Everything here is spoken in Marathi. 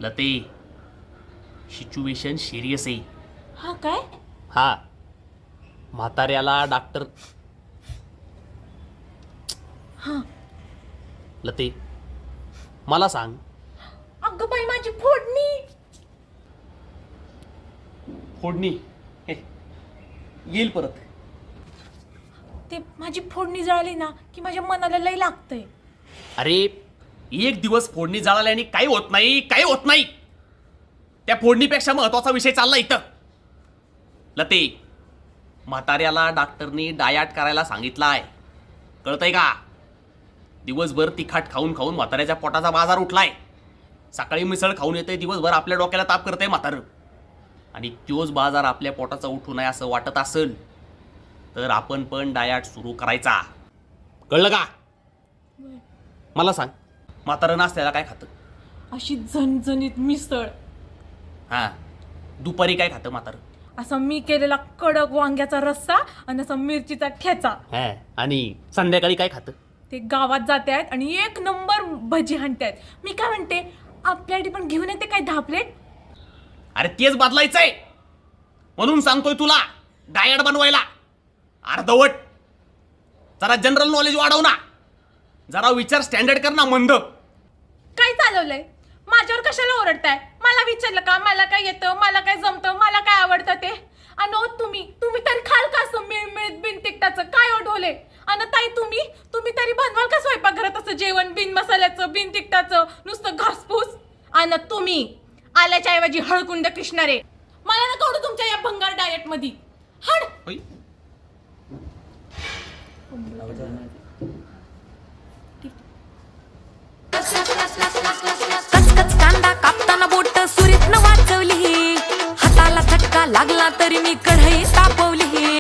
लते, सिच्युएशन सिरियस आहे. हा काय? हा, म्हाताऱ्याला डॉक्टर. हा. लते, मला सांग. अगं बाई माझी फोडणी. फोडणी हे, येईल परत. ते माझी फोडणी जळाली ना की माझ्या मनाला लय लागतंय. अरे, एक दिवस फोडणी जळाल्याने काही होत नाही, काही होत नाही. त्या फोडणीपेक्षा महत्वाचा विषय चालला इथं. लते, म्हाताऱ्याला डॉक्टरनी डायट करायला सांगितलाय, कळतंय का? दिवसभर तिखट खाऊन खाऊन म्हाताऱ्याच्या पोटाचा बाजार उठलाय. सकाळी मिसळ खाऊन येते, दिवसभर आपल्या डोक्याला ताप करतंय म्हातारं. आणि तोच बाजार आपल्या पोटाचा उठू नये असं वाटत असेल तर आपण पण डायट सुरू करायचा, कळलं का? मला सांग, म्हातारं नाश्त्याला काय खातं? अशी झणझणीत मिसळ. हा, दुपारी काय खातं म्हातारं? असा मी केलेला कडक वांग्याचा रस्सा आणि असा मिरचीचा ठेचा. हा, आणि संध्याकाळी काय खातं? ते गावात जाते आहेत आणि एक नंबर भजी हाणतायत. मी काय म्हणते, आपल्यासाठी पण घेऊन येते काय 10 प्लेट? अरे तेच बदलायचंय म्हणून सांगतोय तुला, डायट बनवायला. अर्धवट जरा जनरल नॉलेज वाढव ना, जरा विचार स्टँडर्ड कर ना. मंद काय चालवलंय? माझ्यावर कशाला ओरडताय? मला विचारलं का मला काय येतं, मला काय जमतं, मला काय आवडतं ते? आणि तुम्ही तरी खाल का असं मिळमिळत बिन तिकटाचं? काय ओढवले? आणि ताई तुम्ही तरी बनवाल का स्वयंपाकघरात असं जेवण बिन मसाल्याचं बिन तिकटाचं नुसतं घासपूस? आणि तुम्ही आल्याच्या ऐवजी हळकुंड कृष्णारे. मला ना कळू तुमच्या या भंगार डायट मध्ये. हड. कचकच कांदा कापताना बोट सुरीतनं वाचवली, हाताला झटका लागला तरी मी कढई तापवली.